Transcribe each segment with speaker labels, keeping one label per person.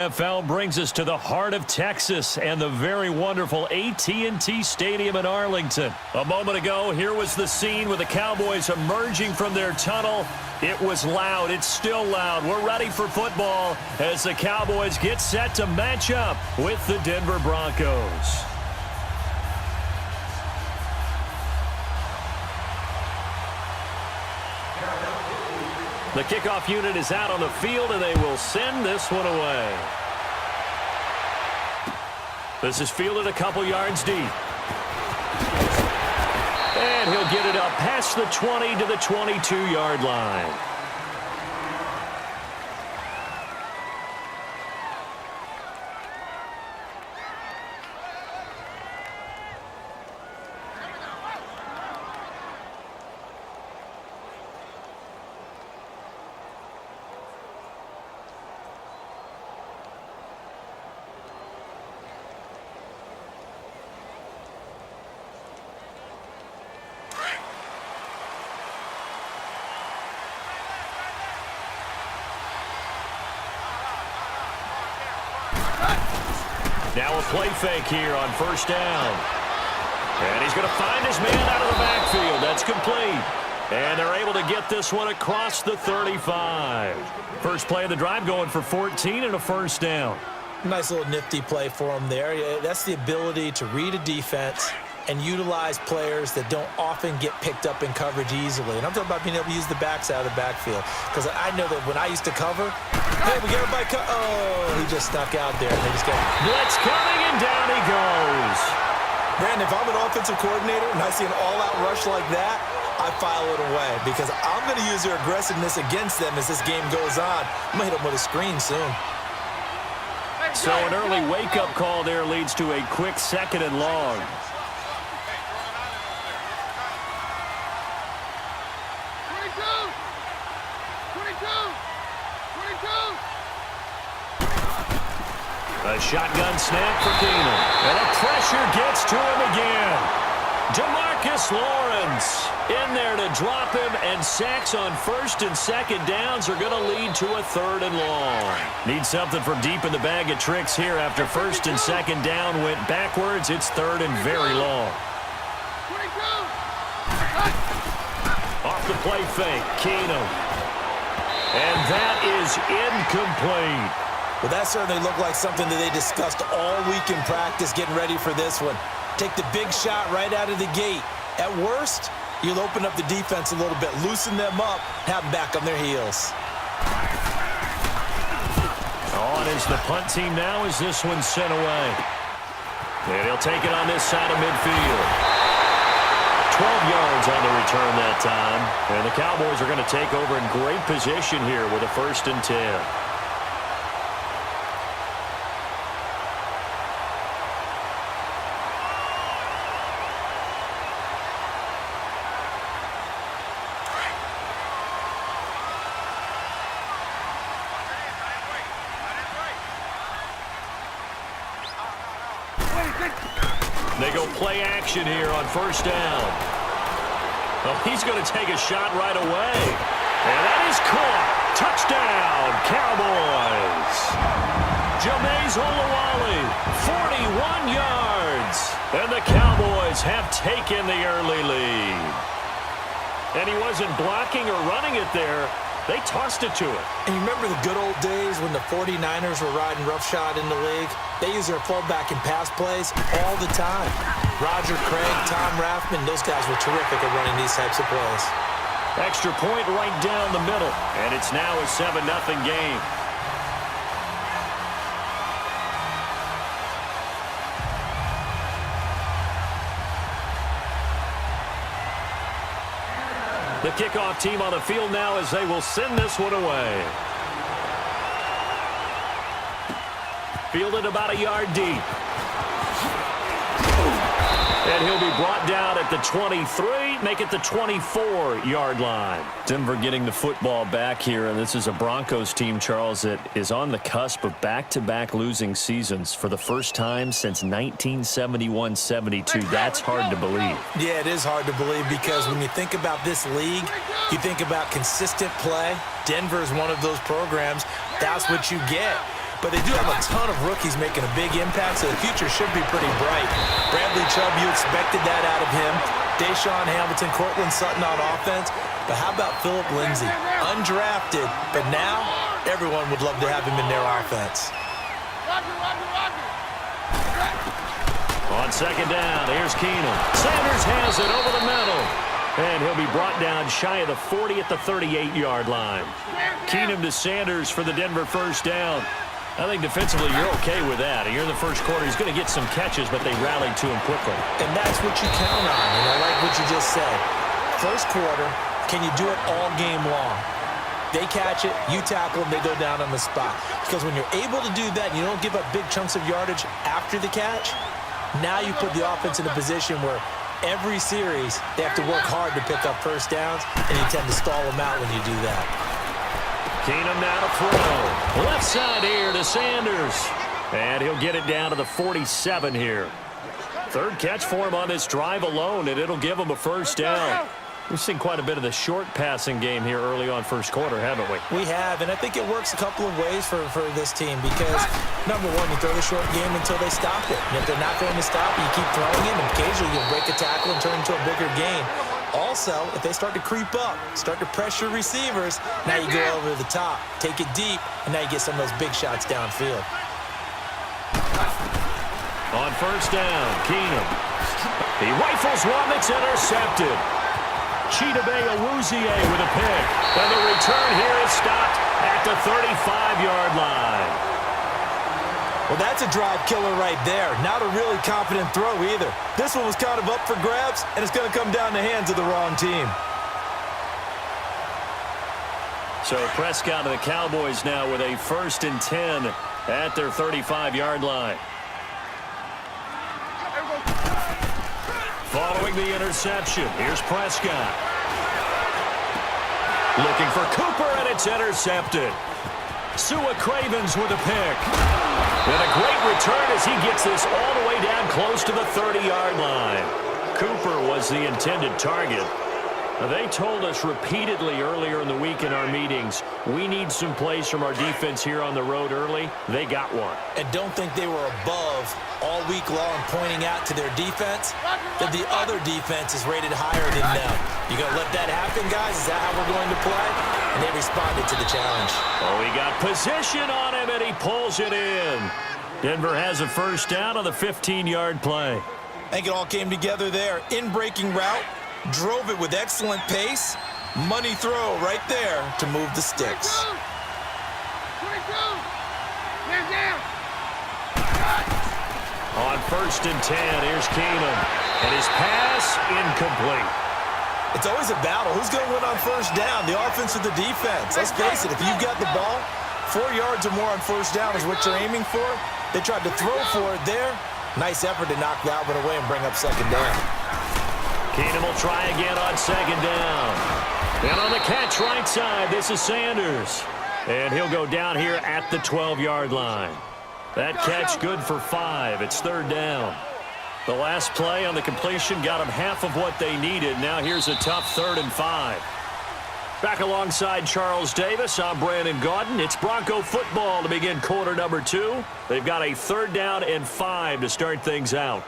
Speaker 1: NFL brings us to the heart of Texas and the very wonderful AT&T Stadium in Arlington. A moment ago, here was the scene with the Cowboys emerging from their tunnel. It was loud. It's still loud. We're ready for football as the Cowboys get set to match up with the Denver Broncos. The kickoff unit is out on the field, and they will send this one away. This is fielded a couple yards deep. And he'll get it up past the 20 to the 22-yard line. Now a play fake here on first down. And he's going to find his man out of the backfield. That's complete. And they're able to get this one across the 35. First play of the drive going for 14 and a first down.
Speaker 2: Nice little nifty play for him there. That's the ability to read a defense and utilize players that don't often get picked up in coverage easily. And I'm talking about being able to use the backs out of the backfield. Because I know that when I used to cover, hey, we get everybody he just snuck out there. And they just got
Speaker 1: blitz coming, and down he goes.
Speaker 2: Brandon, if I'm an offensive coordinator and I see an all-out rush like that, I file it away because I'm going to use their aggressiveness against them as this game goes on. I'm going to hit them with a screen soon.
Speaker 1: So an early wake-up call there leads to a quick second and long. A shotgun snap for Keenum. And the pressure gets to him again. DeMarcus Lawrence in there to drop him, and sacks on first and second downs are going to lead to a third and long. Need something from deep in the bag of tricks here after first and second down went backwards. It's third and very long. Off the play fake, Keenum. And that is incomplete.
Speaker 2: Well, that certainly looked like something that they discussed all week in practice getting ready for this one. Take the big shot right out of the gate. At worst, you'll open up the defense a little bit, loosen them up, have them back on their heels.
Speaker 1: On is the punt team now as this one's sent away. And he'll take it on this side of midfield. 12 yards on the return that time. And the Cowboys are going to take over in great position here with a 1st and 10. They go play action here on first down. Well, he's going to take a shot right away. And that is caught. Touchdown, Cowboys. JAMIZE Olawale, 41 yards. And the Cowboys have taken the early lead. And he wasn't blocking or running it there. They tossed it to him.
Speaker 2: And you remember the good old days when the 49ers were riding roughshod in the league? They use their fullback in pass plays all the time. Roger Craig, Tom Rathman, those guys were terrific at running these types of plays.
Speaker 1: Extra point right down the middle. And it's now a 7-0 game. The kickoff team on the field now as they will send this one away. Fielded about a yard deep. And he'll be brought down at the 23, make it the 24-yard line. Denver getting the football back here, and this is a Broncos team, Charles, that is on the cusp of back-to-back losing seasons for the first time since 1971-72. That's hard to believe.
Speaker 2: Yeah, it is hard to believe because when you think about this league, you think about consistent play. Denver is one of those programs. That's what you get. but they do have a ton of rookies making a big impact, so the future should be pretty bright. Bradley Chubb, you expected that out of him. Deshaun Hamilton, Cortland Sutton on offense. But how about Phillip Lindsay? Undrafted, but now everyone would love to have him in their offense.
Speaker 1: On second down, here's Keenum. Sanders has it over the middle. And he'll be brought down shy of the 40 at the 38-yard line. Keenum to Sanders for the Denver first down. I think defensively you're okay with that. Here in the first quarter, he's going to get some catches, but they rallied to him quickly.
Speaker 2: And that's what you count on, and I like what you just said. First quarter, can you do it all game long? They catch it, you tackle them, they go down on the spot. Because when you're able to do that and you don't give up big chunks of yardage after the catch, now you put the offense in a position where every series, they have to work hard to pick up first downs, and you tend to stall them out when you do that.
Speaker 1: Keenum now to throw. Left side here to Sanders. And he'll get it down to the 47 here. Third catch for him on this drive alone, and it'll give him a first down. We've seen quite a bit of the short passing game here early on first quarter, haven't we?
Speaker 2: We have, and I think it works a couple of ways for this team because, number one, you throw the short game until they stop it. And if they're not going to stop it, you keep throwing it, and occasionally you'll break a tackle and turn into a bigger gain. Also, if they start to creep up, start to pressure receivers, now you go over the top, take it deep, and now you get some of those big shots downfield.
Speaker 1: On first down, Keenum. He rifles one that's intercepted. Chidobe Awuzie with a pick. And the return here is stopped at the 35-yard line.
Speaker 2: Well, that's a drive killer right there. Not a really confident throw either. This one was kind of up for grabs, and it's going to come down the hands of the wrong team.
Speaker 1: So Prescott and the Cowboys now with a 1st and 10 at their 35-yard line. Following the interception, here's Prescott. Looking for Cooper, and it's intercepted. Sua Cravens with a pick. And a great return as he gets this all the way down close to the 30-yard line. Cooper was the intended target. Now, they told us repeatedly earlier in the week in our meetings, we need some plays from our defense here on the road early. They got one.
Speaker 2: And don't think they were above all week long pointing out to their defense that the other defense is rated higher than them. You going to let that happen, guys? Is that how we're going to play? And they responded to the challenge.
Speaker 1: Oh, he got position on him, and he pulls it in. Denver has a first down on the 15-yard play.
Speaker 2: I think it all came together there. In-breaking route. Drove it with excellent pace. Money throw right there to move the sticks.
Speaker 3: 22. Man down.
Speaker 1: On 1st and 10, here's Keenum. And his pass incomplete.
Speaker 2: It's always a battle. Who's going to win on first down, the offense or the defense? Let's face it, if you've got the ball, 4 yards or more on first down is what you're aiming for. They tried to throw for it there. Nice effort to knock that one away and bring up second down.
Speaker 1: Keenum will try again on second down. And on the catch right side, this is Sanders. And he'll go down here at the 12-yard line. That catch good for 5. It's 3rd down. The last play on the completion got them half of what they needed. Now here's a tough 3rd and 5. Back alongside Charles Davis, I'm Brandon Gaudin. It's Bronco football to begin quarter number 2. They've got a 3rd down and 5 to start things out.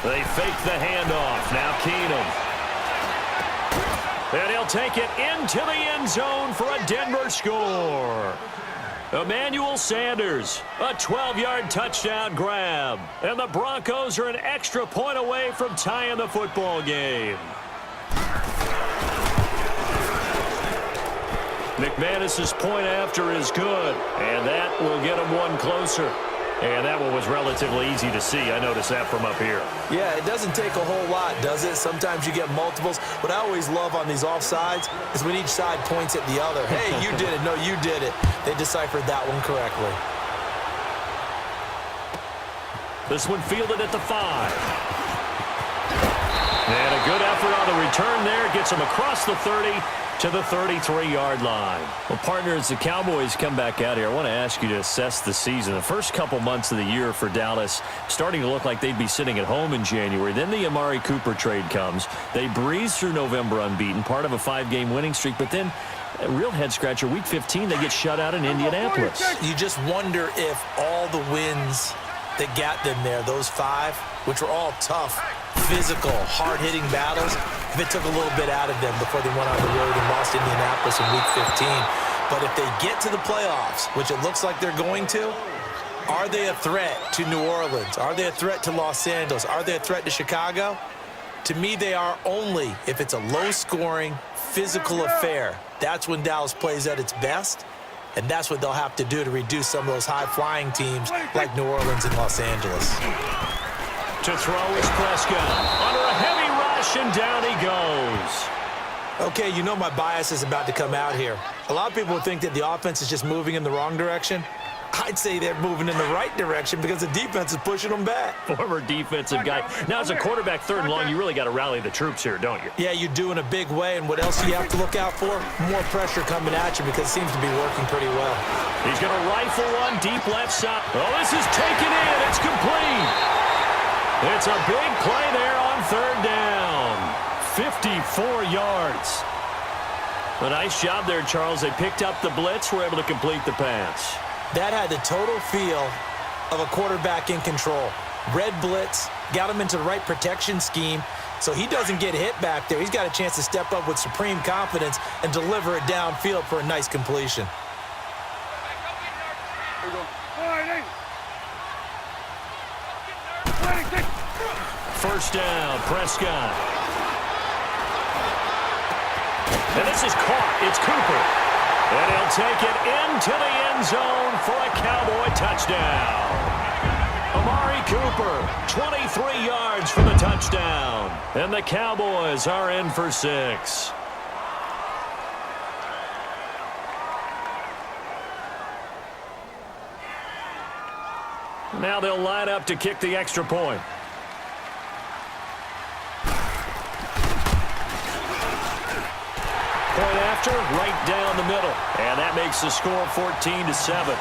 Speaker 1: They fake the handoff. Now Keenum. And he'll take it into the end zone for a Denver score. Emmanuel Sanders, a 12-yard touchdown grab. And the Broncos are an extra point away from tying the football game. McManus's point after is good. And that will get him one closer. And that one was relatively easy to see. I noticed that from up here.
Speaker 2: Yeah, it doesn't take a whole lot, does it? Sometimes you get multiples. What I always love on these offsides is when each side points at the other. Hey, you did it. No, you did it. They deciphered that one correctly.
Speaker 1: This one fielded at the 5. return there gets him across the 30 to the 33-yard line.
Speaker 4: Well, partner, as the Cowboys come back out here, I want to ask you to assess the season. The first couple months of the year for Dallas starting to look like they'd be sitting at home in January. Then the Amari Cooper trade comes. They breeze through November unbeaten, part of a 5-game winning streak. But then, a real head-scratcher, Week 15, they get shut out in Indianapolis.
Speaker 2: You just wonder if all the wins that got them there, those 5, which were all tough, physical, hard-hitting battles, if it took a little bit out of them before they went on the road and lost Indianapolis in Week 15. But if they get to the playoffs, which it looks like they're going to, are they a threat to New Orleans? Are they a threat to Los Angeles? Are they a threat to Chicago? To me, they are only if it's a low-scoring, physical affair. That's when Dallas plays at its best, and that's what they'll have to do to reduce some of those high-flying teams like New Orleans and Los Angeles.
Speaker 1: To throw is Prescott. Under a heavy rush, and down he goes.
Speaker 2: Okay, you know my bias is about to come out here. A lot of people think that the offense is just moving in the wrong direction. I'd say they're moving in the right direction because the defense is pushing them back.
Speaker 1: Former defensive guy. Now, as a quarterback, 3rd and long, you really got to rally the troops here, don't you?
Speaker 2: Yeah, you do in a big way, and what else do you have to look out for? More pressure coming at you because it seems to be working pretty well.
Speaker 1: He's going to rifle one deep left side. Oh, this is taken in. It's complete. It's a big play there on 3rd down. 54 yards. A nice job there, Charles. They picked up the blitz, were able to complete the pass.
Speaker 2: That had the total feel of a quarterback in control. Red blitz, got him into the right protection scheme, so he doesn't get hit back there. He's got a chance to step up with supreme confidence and deliver it downfield for a nice completion.
Speaker 1: First down, Prescott. And this is caught. It's Cooper. And he'll take it into the end zone for a Cowboy touchdown. Amari Cooper, 23 yards for the touchdown. And the Cowboys are in for 6. Now they'll line up to kick the extra point. Point after, right down the middle. And that makes the score 14-7.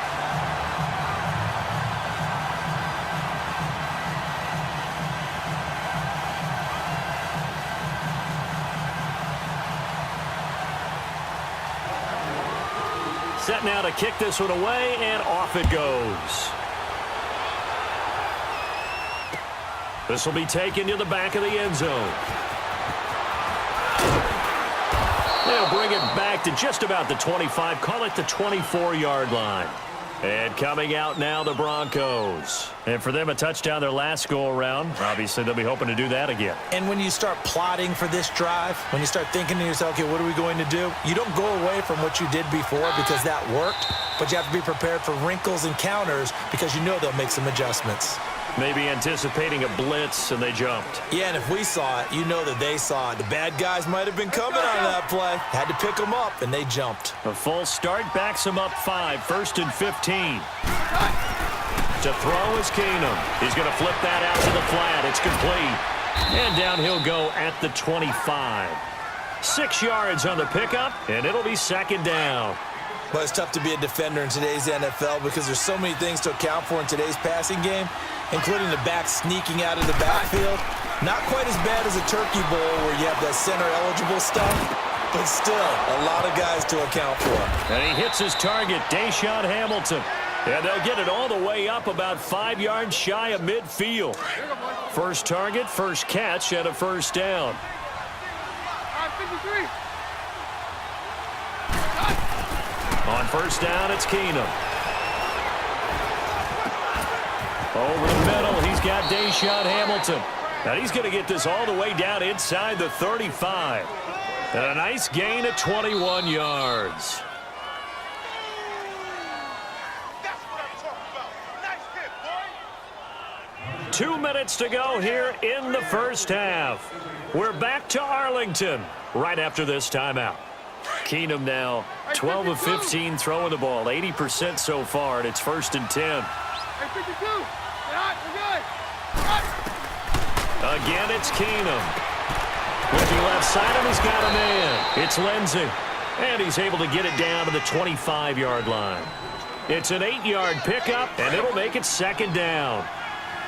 Speaker 1: Set now to kick this one away, and off it goes. This will be taken to the back of the end zone. They'll bring it back to just about the 25, call it the 24-yard line. And coming out now, the Broncos. And for them, a touchdown their last go-around. Obviously, they'll be hoping to do that again.
Speaker 2: And when you start plotting for this drive, when you start thinking to yourself, okay, what are we going to do? You don't go away from what you did before because that worked, but you have to be prepared for wrinkles and counters because you know they'll make some adjustments.
Speaker 1: Maybe anticipating a blitz, and they jumped.
Speaker 2: Yeah, and if we saw it, you know that they saw it. The bad guys might have been coming on that play. Had to pick them up, and they jumped.
Speaker 1: A full start backs them up 5, 1st and 15. To throw is Keenum. He's going to flip that out to the flat. It's complete. And down he'll go at the 25. 6 yards on the pickup, and it'll be 2nd down.
Speaker 2: But it's tough to be a defender in today's NFL because there's so many things to account for in today's passing game, including the back sneaking out of the backfield. Not quite as bad as a turkey bowl where you have that center-eligible stuff, but still a lot of guys to account for.
Speaker 1: And he hits his target, Deshaun Hamilton. And they'll get it all the way up about 5 yards shy of midfield. First target, first catch, and a first down.
Speaker 3: 53.
Speaker 1: On first down, it's Keenum. Over the middle, he's got Deshaun Hamilton. And he's going to get this all the way down inside the 35. And a nice gain of 21 yards.
Speaker 3: That's what I'm talking about. Nice hit, boy.
Speaker 1: 2 minutes to go here in the first half. We're back to Arlington right after this timeout. Keenum now 12 of 15 throwing the ball, 80% so far, and it's 1st and 10.
Speaker 3: Hey, 52. Get hot. We're good.
Speaker 1: Again, it's Keenum. Looking left outside him. He's got a man. It's Lindsey. And he's able to get it down to the 25-yard line. It's an 8-yard pickup, and it'll make it second down.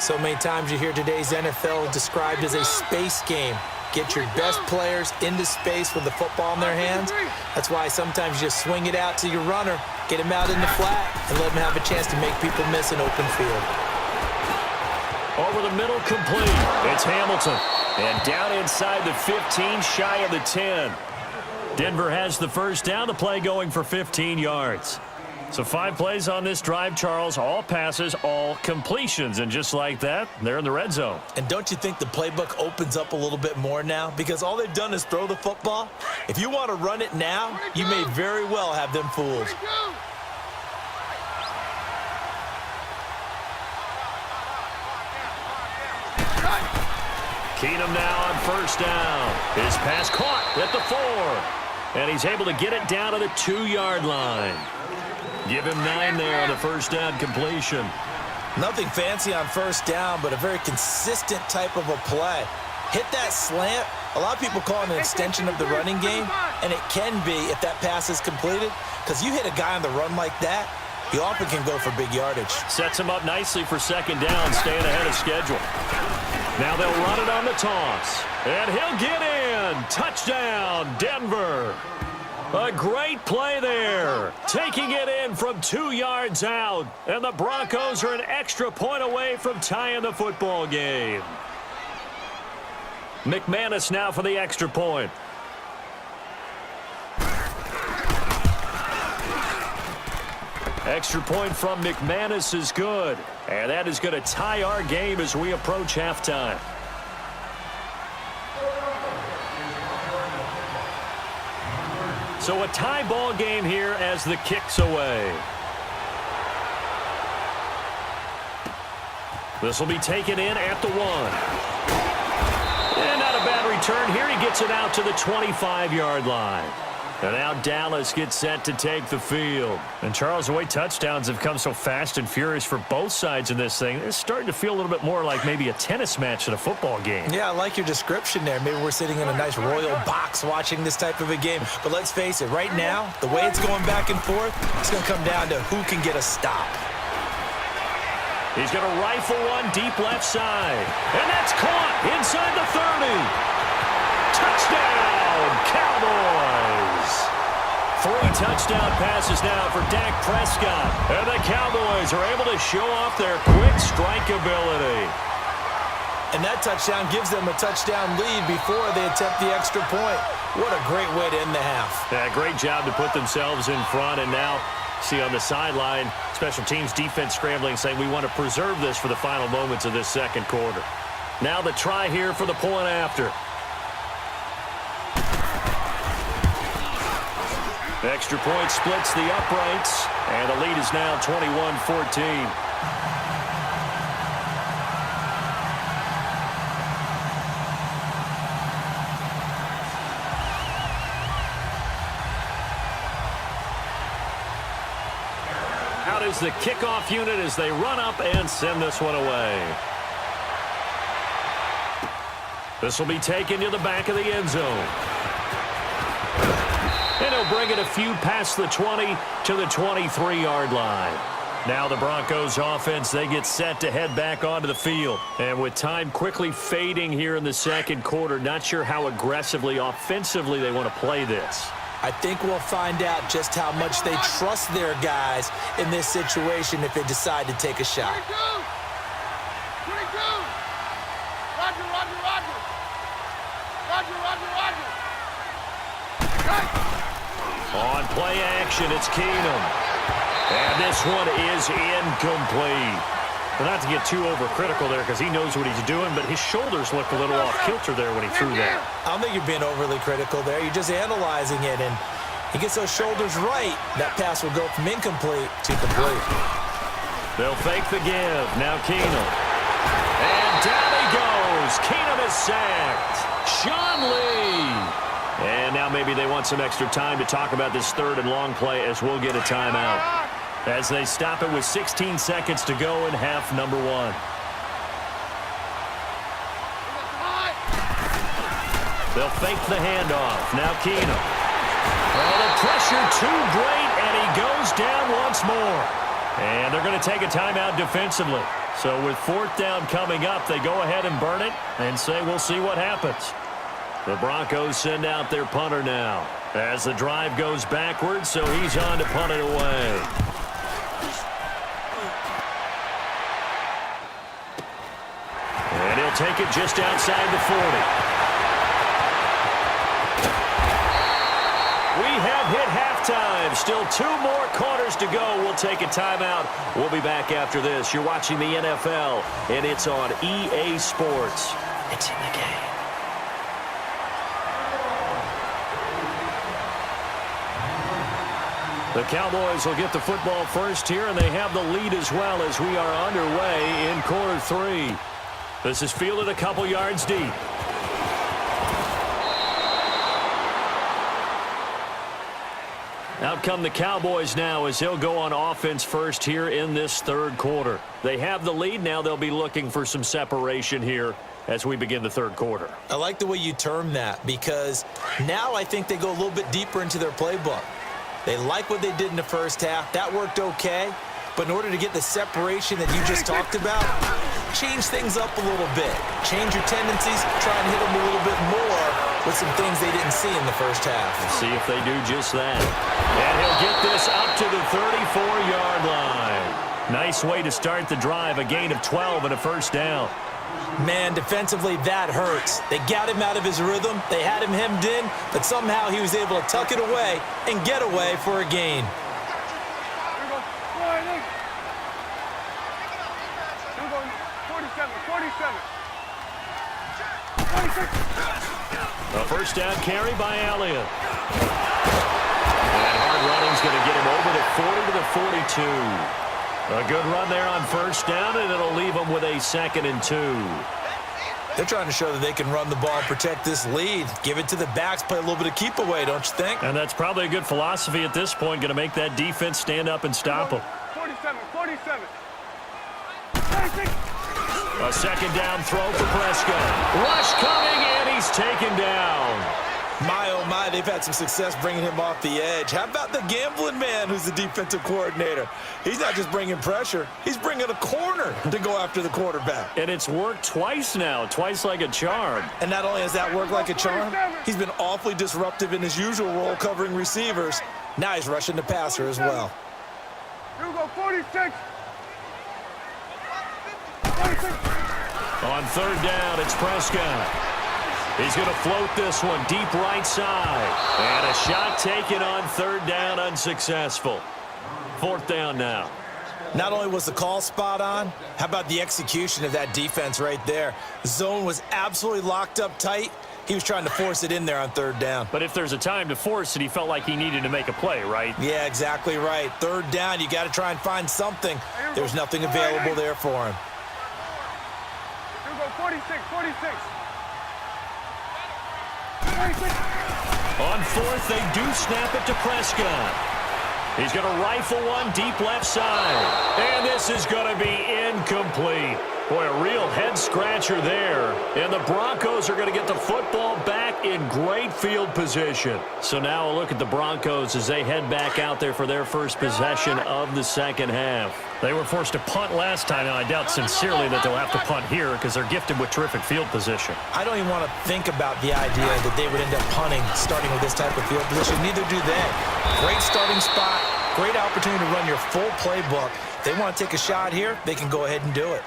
Speaker 2: So many times you hear today's NFL described as a space game. Get your best players into space with the football in their hands. That's why sometimes you just swing it out to your runner, get him out in the flat, and let him have a chance to make people miss an open field.
Speaker 1: Over the middle, complete. It's Hamilton. And down inside the 15, shy of the 10. Denver has the first down, the play going for 15 yards. So 5 plays on this drive, Charles. All passes, all completions. And just like that, they're in the red zone.
Speaker 2: And don't you think the playbook opens up a little bit more now? Because all they've done is throw the football. If you want to run it now, you may very well have them fooled.
Speaker 1: Keenum now on first down. His pass caught at the 4. And he's able to get it down to the 2-yard line. Give him 9 there on the first down completion.
Speaker 2: Nothing fancy on first down, but a very consistent type of a play. Hit that slant. A lot of people call it an extension of the running game, and it can be if that pass is completed, because you hit a guy on the run like that, he often can go for big yardage.
Speaker 1: Sets him up nicely for second down, staying ahead of schedule. Now they'll run it on the toss, and he'll get in. Touchdown, Denver. A great play there. Taking it in from 2 yards out. And the Broncos are an extra point away from tying the football game. McManus now for the extra point. Extra point from McManus is good. And that is going to tie our game as we approach halftime. So a tie ball game here as the kick's away. This will be taken in at the 1. And not a bad return here. He gets it out to the 25-yard line. And now Dallas gets set to take the field. And Charles, the way touchdowns have come so fast and furious for both sides in this thing, it's starting to feel a little bit more like maybe a tennis match than a football game.
Speaker 2: Yeah, I like your description there. Maybe we're sitting in a nice royal box watching this type of a game. But let's face it, right now, the way it's going back and forth, it's going to come down to who can get a stop.
Speaker 1: He's going to rifle one deep left side. And that's caught inside the 30. Touchdown, Cowboys. 3 touchdown passes now for Dak Prescott. And the Cowboys are able to show off their quick strike ability.
Speaker 2: And that touchdown gives them a touchdown lead before they attempt the extra point. What a great way to end the half.
Speaker 1: Yeah, great job to put themselves in front. And now, see on the sideline, special teams defense scrambling, saying we want to preserve this for the final moments of this second quarter. Now the try here for the point after. Extra point splits the uprights, and the lead is now 21-14. Out is the kickoff unit as they run up and send this one away. This will be taken to the back of the end zone. And he'll bring it a few past the 20 to the 23-yard line. Now the Broncos offense, they get set to head back onto the field. And with time quickly fading here in the second quarter, not sure how aggressively, offensively they want to play this.
Speaker 2: I think we'll find out just how much they trust their guys in this situation if they decide to take a shot.
Speaker 3: 22! 22! Roger, roger, roger! Roger, roger, roger! Right.
Speaker 1: On play action, it's Keenum. And this one is incomplete. Well, not to get too overcritical there because he knows what he's doing, but his shoulders looked a little off kilter there when he threw that.
Speaker 2: I don't think you're being overly critical there. You're just analyzing it, and he gets those shoulders right. That pass will go from incomplete to complete.
Speaker 1: They'll fake the give. Now Keenum. And down he goes. Keenum is sacked. Sean Lee. And now maybe they want some extra time to talk about this third and long play as we'll get a timeout. As they stop it with 16 seconds to go in half number 1. They'll fake the handoff. Now Keenum. Oh, the pressure too great, and he goes down once more. And they're going to take a timeout defensively. So with 4th down coming up, they go ahead and burn it and say we'll see what happens. The Broncos send out their punter now as the drive goes backwards, so he's on to punt it away. And he'll take it just outside the 40. We have hit halftime. Still 2 more quarters to go. We'll take a timeout. We'll be back after this. You're watching the NFL, and it's on EA Sports. It's in the game. The Cowboys will get the football first here, and they have the lead as well as we are underway in quarter 3. This is fielded a couple yards deep. Out come the Cowboys now as they'll go on offense first here in this 3rd quarter. They have the lead. Now they'll be looking for some separation here as we begin the 3rd quarter.
Speaker 2: I like the way you term that because now I think they go a little bit deeper into their playbook. They like what they did in the first half. That worked okay. But in order to get the separation that you just talked about, change things up a little bit. Change your tendencies, try and hit them a little bit more with some things they didn't see in the first half.
Speaker 1: Let's see if they do just that. And he'll get this up to the 34-yard line. Nice way to start the drive, a gain of 12 and a 1st down.
Speaker 2: Man, defensively, that hurts. They got him out of his rhythm. They had him hemmed in, but somehow he was able to tuck it away and get away for a gain.
Speaker 1: A 1st down carry by Elliott. And hard running's going to get him over the 40 to the 42. A good run there on 1st down, and it'll leave them with a 2nd and 2.
Speaker 2: They're trying to show that they can run the ball and protect this lead. Give it to the backs, play a little bit of keep away, don't you think?
Speaker 1: And that's probably a good philosophy at this point, going to make that defense stand up and stop them.
Speaker 3: 47.
Speaker 1: A 2nd down throw for Prescott. Rush coming, and he's taken down.
Speaker 2: My, oh my, they've had some success bringing him off the edge. How about the gambling man who's the defensive coordinator? He's not just bringing pressure. He's bringing a corner to go after the quarterback.
Speaker 1: And it's worked twice now, twice like a charm.
Speaker 2: And not only has that worked like a charm, he's been awfully disruptive in his usual role covering receivers. Now he's rushing the passer as well.
Speaker 3: Here we go, 46.
Speaker 1: On 3rd down, it's Prescott. He's going to float this one deep right side. And a shot taken on 3rd down, unsuccessful. 4th down now.
Speaker 2: Not only was the call spot on, how about the execution of that defense right there? The zone was absolutely locked up tight. He was trying to force it in there on 3rd down.
Speaker 1: But if there's a time to force it, he felt like he needed to make a play, right?
Speaker 2: Yeah, exactly right. 3rd down, you got to try and find something. There's nothing available there for him.
Speaker 3: Here we go, 46.
Speaker 1: On 4th, they do snap it to Prescott. He's going to rifle one deep left side. And this is going to be incomplete. Boy, a real head-scratcher there. And the Broncos are going to get the football back in great field position. So now a look at the Broncos as they head back out there for their first possession of the 2nd half. They were forced to punt last time, and I doubt sincerely that they'll have to punt here because they're gifted with terrific field position.
Speaker 2: I don't even want to think about the idea that they would end up punting starting with this type of field position. Neither do they. Great starting spot, great opportunity to run your full playbook. If they want to take a shot here, they can go ahead and do it.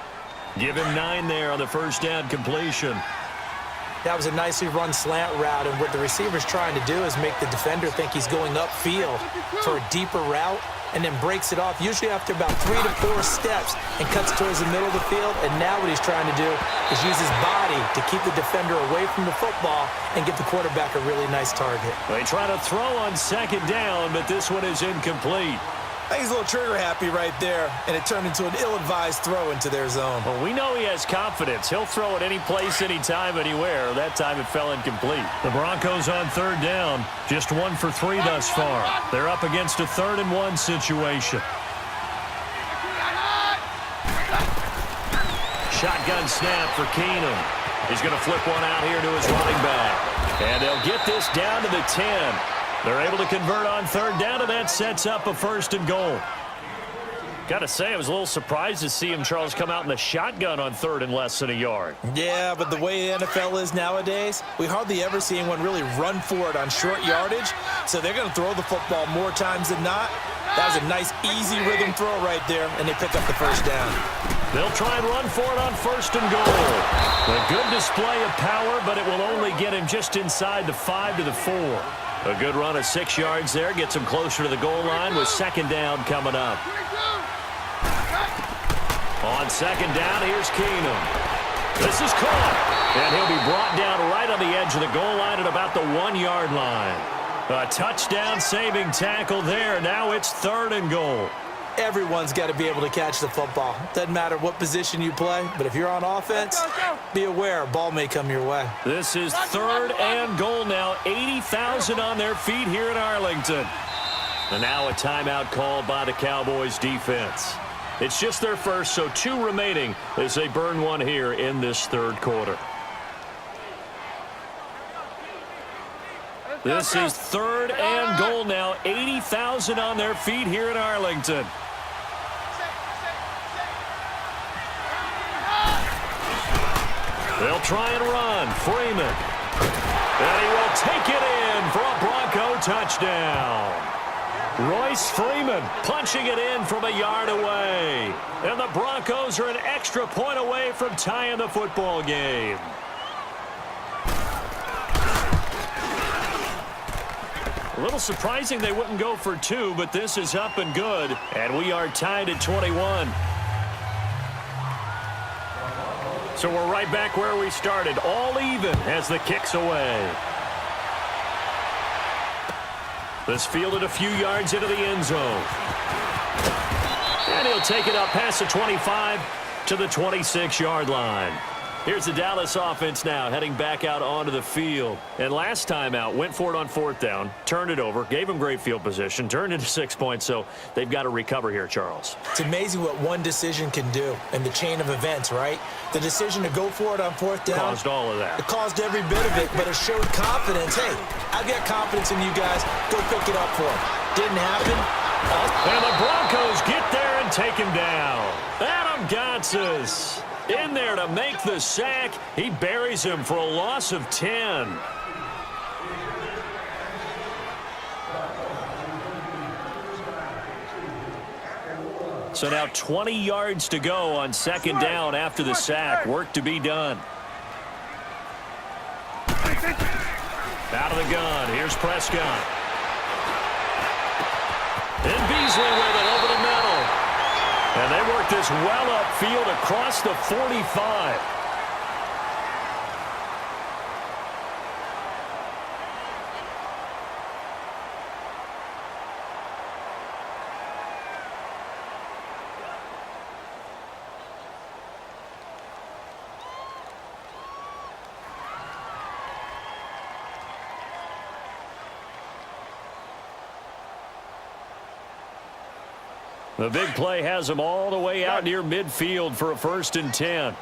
Speaker 1: Give him 9 there on the 1st down completion.
Speaker 2: That was a nicely run slant route, and what the receiver's trying to do is make the defender think he's going upfield for a deeper route and then breaks it off, usually after about 3 to 4 steps, and cuts towards the middle of the field. And now what he's trying to do is use his body to keep the defender away from the football and get the quarterback a really nice target.
Speaker 1: They try to throw on 2nd down, but this one is incomplete.
Speaker 2: I think he's a little trigger happy right there, and it turned into an ill-advised throw into their zone.
Speaker 1: Well, we know he has confidence. He'll throw it any place, anytime, anywhere. That time it fell incomplete. The Broncos on 3rd down, just 1 for 3 thus far. They're up against a 3rd and 1 situation. Shotgun snap for Keenum. He's going to flip one out here to his running back.
Speaker 4: And they'll get this down to the 10. They're able to convert on third down, and that sets up a 1st and goal. Got to say, I was a little surprised to see him, Charles, come out in the shotgun on 3rd and less than a yard.
Speaker 2: Yeah, but the way the NFL is nowadays, we hardly ever see anyone really run for it on short yardage. So they're going to throw the football more times than not. That was a nice, easy rhythm throw right there, and they pick up the 1st down.
Speaker 4: They'll try and run for it on 1st and goal. A good display of power, but it will only get him just inside the 5 to the 4. A good run of 6 yards there gets him closer to the goal line with 2nd down coming up. On 2nd down, here's Keenum. This is caught, and he'll be brought down right on the edge of the goal line at about the 1-yard line. A touchdown-saving tackle there. Now it's 3rd and goal.
Speaker 2: Everyone's got to be able to catch the football. Doesn't matter what position you play, but if you're on offense, be aware a ball may come your way.
Speaker 4: This is 3rd and goal now. 80,000 on their feet here in Arlington. And now a timeout called by the Cowboys defense. It's just their first, so 2 remaining as they burn one here in this 3rd quarter. This is 3rd and goal now. 80,000 on their feet here in Arlington. They'll try and run. Freeman. And he will take it in for a Bronco touchdown. Royce Freeman punching it in from a yard away. And the Broncos are an extra point away from tying the football game. A little surprising they wouldn't go for 2, but this is up and good. And we are tied at 21. So we're right back where we started, all even as the kick's away. This fielded a few yards into the end zone. And he'll take it up past the 25 to the 26-yard line. Here's the Dallas offense now heading back out onto the field. And last time out, went for it on 4th down, turned it over, gave them great field position, turned into 6 points, so they've got to recover here, Charles.
Speaker 2: It's amazing what one decision can do in the chain of events, right? The decision to go for it on 4th down.
Speaker 4: Caused all of that.
Speaker 2: It caused every bit of it, but it showed confidence. Hey, I've got confidence in you guys. Go pick it up for him. Didn't happen.
Speaker 4: And the Broncos get there and take him down. Adam Gotsis in there to make the sack. He buries him for a loss of 10. So now 20 yards to go on 2nd down after the sack. Work to be done. Out of the gun. Here's Prescott. And Beasley with it over the middle. And they work this well upfield across the 45. The big play has them all the way out near midfield for a 1st and 10.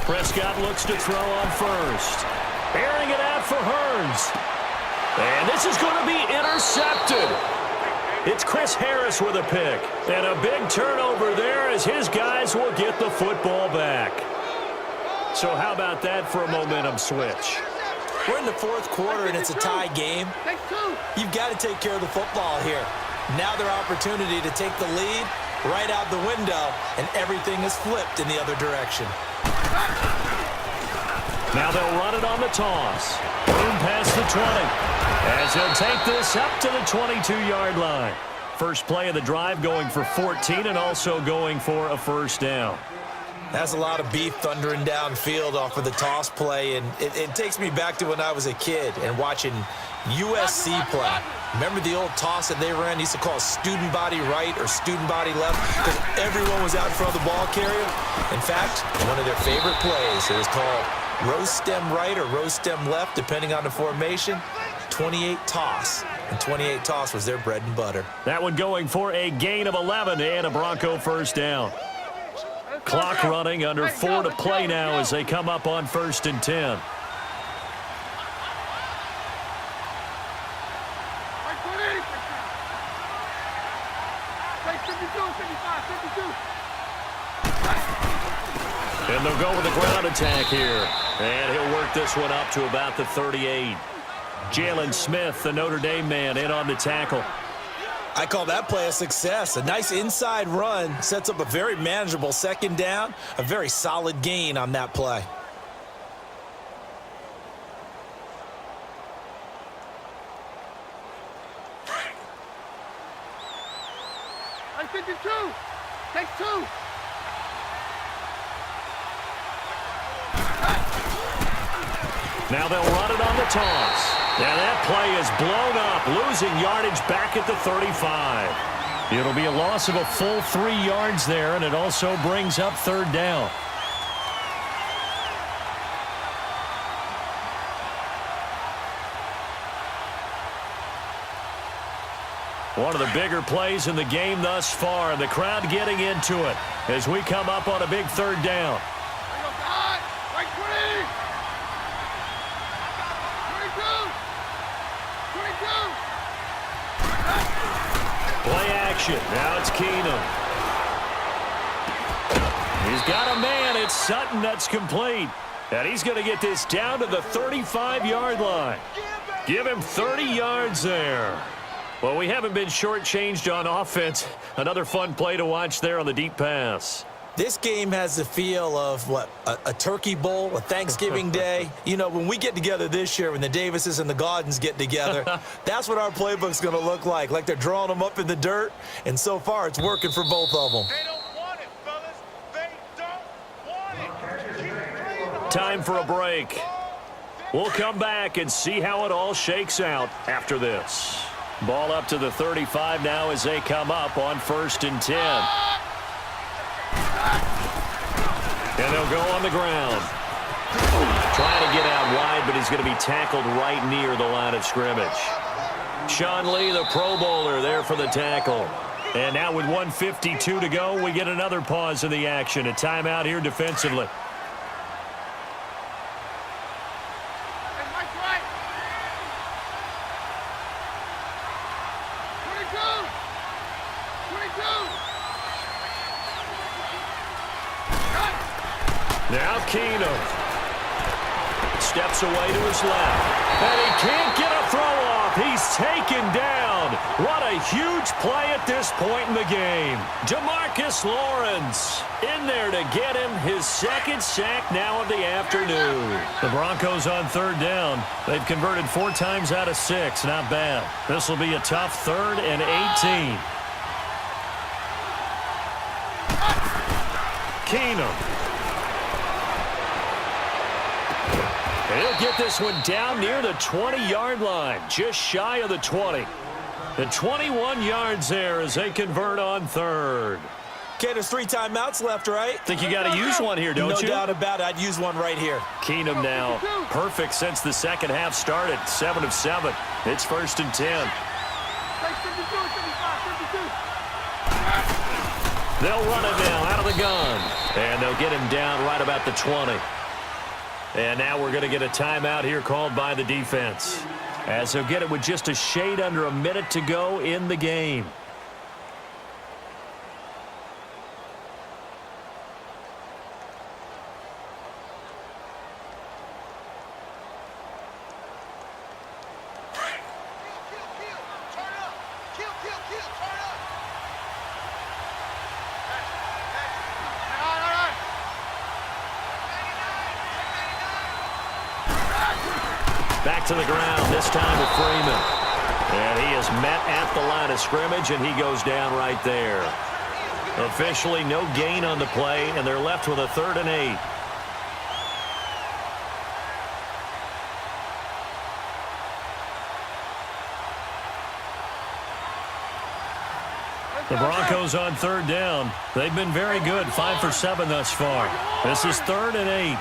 Speaker 4: Prescott looks to throw on 1st. Airing it out for Hearns. And this is going to be intercepted. It's Chris Harris with a pick. And a big turnover there as his guys will get the football back. So how about that for a momentum switch?
Speaker 2: We're in the 4th quarter, and it's a tie game. You've got to take care of the football here. Now their opportunity to take the lead right out the window, and everything is flipped in the other direction.
Speaker 4: Now they'll run it on the toss. Boom past the 20. As he'll take this up to the 22-yard line. First play of the drive going for 14 and also going for a 1st down.
Speaker 2: That's a lot of beef thundering downfield off of the toss play, and it takes me back to when I was a kid and watching USC play. Remember the old toss that they ran? They used to call student body right or student body left because everyone was out in front of the ball carrier. In fact, one of their favorite plays, it was called rose stem right or rose stem left, depending on the formation, 28 toss. and 28 toss was their bread and butter.
Speaker 4: That one going for a gain of 11 and a Bronco first down. Clock running, under 4 to play now as they come up on 1st and 10. And they'll go with a ground attack here. And he'll work this one up to about the 38. Jalen Smith, the Notre Dame man, in on the tackle.
Speaker 2: I call that play a success. A nice inside run sets up a very manageable 2nd down. A very solid gain on that play.
Speaker 3: Take 2.
Speaker 4: Now they'll run it on the toss. Now that play is blown up, losing yardage back at the 35. It'll be a loss of a full 3 yards there, and it also brings up 3rd down. One of the bigger plays in the game thus far, and the crowd getting into it as we come up on a big 3rd down. Play action. Now it's Keenum. He's got a man. It's Sutton that's complete. And he's going to get this down to the 35-yard line. Give him 30 yards there. Well, we haven't been shortchanged on offense. Another fun play to watch there on the deep pass.
Speaker 2: This game has the feel of, what, a turkey bowl, a Thanksgiving day. You know, when we get together this year, when the Davises and the Gaudens get together, that's what our playbook's going to look like they're drawing them up in the dirt, and so far it's working for both of them.
Speaker 3: They don't want it, fellas. They don't want it.
Speaker 4: Time for a break. We'll come back and see how it all shakes out after this. Ball up to the 35 now as they come up on 1st and 10. And they'll go on the ground. Trying to get out wide, but he's going to be tackled right near the line of scrimmage. Sean Lee, the Pro Bowler, there for the tackle. And now with 1:52 to go, we get another pause in the action. A timeout here defensively. Now Keenum steps away to his left. And he can't get a throw off. He's taken down. What a huge play at this point in the game. DeMarcus Lawrence in there to get him his 2nd sack now of the afternoon. The Broncos on 3rd down. They've converted 4 times out of 6. Not bad. This will be a tough 3rd and 18. Keenum. He'll get this one down near the 20-yard line, just shy of the 20. The 21 yards there as they convert on 3rd.
Speaker 2: Okay, there's 3 timeouts left, right?
Speaker 4: Think you got to use one here, don't you?
Speaker 2: No doubt about it. I'd use one right here.
Speaker 4: Keenum now, perfect since the 2nd half started, 7 of 7. It's 1st and 10. They'll run it now out of the gun, and they'll get him down right about the 20. And now we're going to get a timeout here called by the defense, as they'll get it with just a shade under a minute to go in the game. Back to the ground, this time with Freeman. And he is met at the line of scrimmage, and he goes down right there. Officially no gain on the play, and they're left with a 3rd and 8. The Broncos on 3rd down. They've been very good, 5 for 7 thus far. This is 3rd and 8.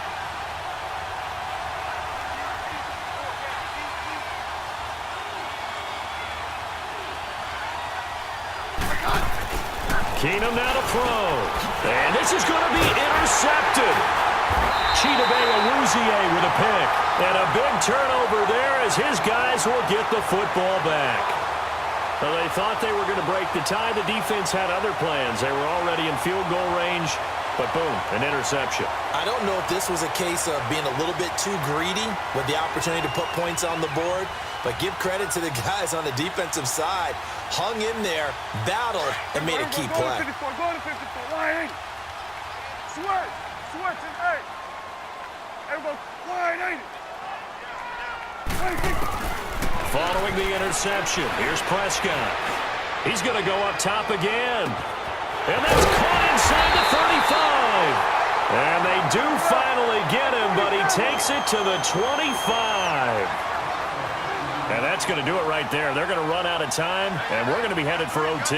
Speaker 1: Keenum now to throw. And this is going to be intercepted. Chidobe with a pick. And a big turnover there as his guys will get the football back. Well, they thought they were going to break the tie. The defense had other plans. They were already in field goal range. But boom, an interception.
Speaker 2: I don't know if this was a case of being a little bit too greedy with the opportunity to put points on the board, but give credit to the guys on the defensive side. Hung in there, battled, and made a key play.
Speaker 3: Go to 54, line 80. Switch, and 8. Everybody, line 80.
Speaker 1: Following the interception, here's Prescott. He's going to go up top again. And that's caught inside the 35. And they do finally get him, but he takes it to the 25. And that's going to do it right there. They're going to run out of time, and we're going to be headed for OT.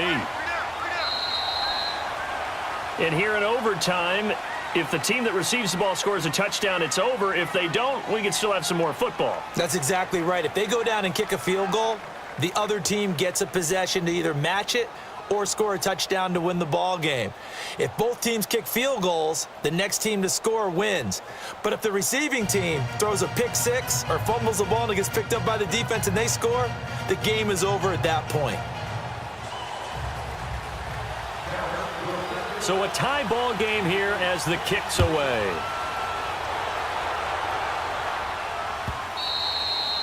Speaker 1: And here in overtime, if the team that receives the ball scores a touchdown, it's over. If they don't, we can still have some more football.
Speaker 2: That's exactly right. If they go down and kick a field goal, the other team gets a possession to either match it or score a touchdown to win the ball game. If both teams kick field goals, the next team to score wins. But if the receiving team throws a pick six or fumbles the ball and it gets picked up by the defense and they score, the game is over at that point.
Speaker 1: So a tie ball game here as the kick's away.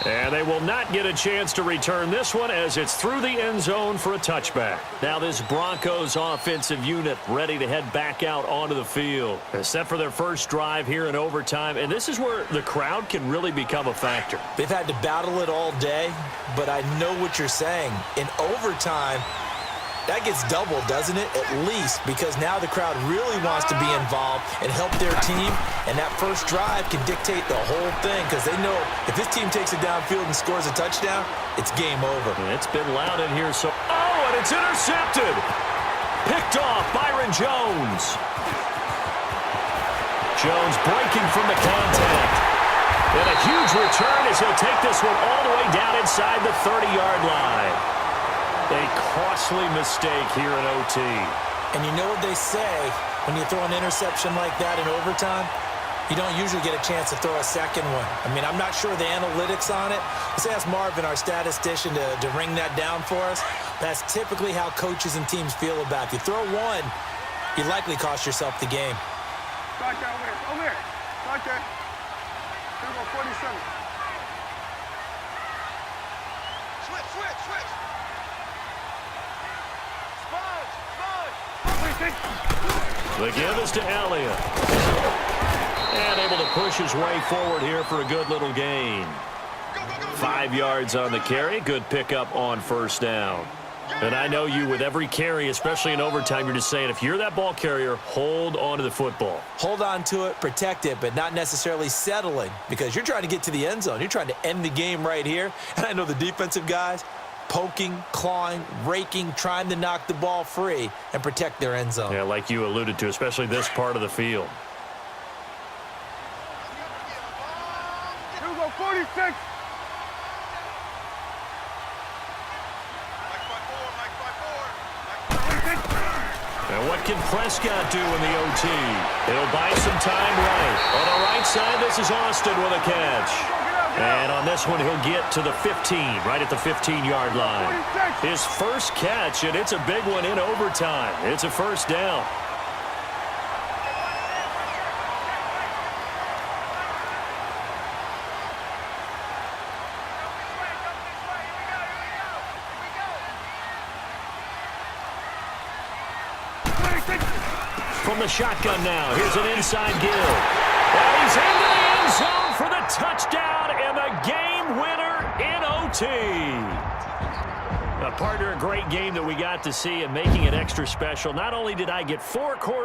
Speaker 1: And they will not get a chance to return this one as it's through the end zone for a touchback. Now this Broncos offensive unit ready to head back out onto the field. Set for their first drive here in overtime. And this is where the crowd can really become a factor.
Speaker 2: They've had to battle it all day, but I know what you're saying. In overtime, that gets doubled, doesn't it? At least, because now the crowd really wants to be involved and help their team, and that first drive can dictate the whole thing because they know if this team takes it downfield and scores a touchdown, it's game over.
Speaker 1: And it's been loud in here, so... Oh, and it's intercepted! Picked off Byron Jones. Jones breaking from the contact. And a huge return as he'll take this one all the way down inside the 30-yard line. A costly mistake here in OT.
Speaker 2: And you know what they say, when you throw an interception like that in overtime, you don't usually get a chance to throw a second one. I mean, I'm not sure the analytics on it. Let's ask Marvin, our statistician, to ring that down for us. That's typically how coaches and teams feel about it. If you throw one, you likely cost yourself the game.
Speaker 3: Start that over there. Start that. Here we go, 47. Switch.
Speaker 1: The give is to Elliott. And able to push his way forward here for a good little gain. 5 yards on the carry. Good pickup on first down. And I know you, with every carry, especially in overtime, you're just saying, if you're that ball carrier, hold on to the football.
Speaker 2: Hold on to it, protect it, but not necessarily settling because you're trying to get to the end zone. You're trying to end the game right here. And I know the defensive guys, poking, clawing, raking, trying to knock the ball free and protect their end zone.
Speaker 1: Yeah, like you alluded to, especially this part of the field.
Speaker 3: Here we go, 46.
Speaker 1: And what can Prescott do in the OT? He'll buy some time right. On the right side, this is Austin with a catch. And on this one, he'll get to the 15, right at the 15-yard line. His first catch, and it's a big one in overtime. It's a first down. From the shotgun now, here's an inside give. And he's into the end zone for the touchdown and the game winner in OT. Partner, a great game that we got to see and making it extra special. Not only did I get 4 quarters.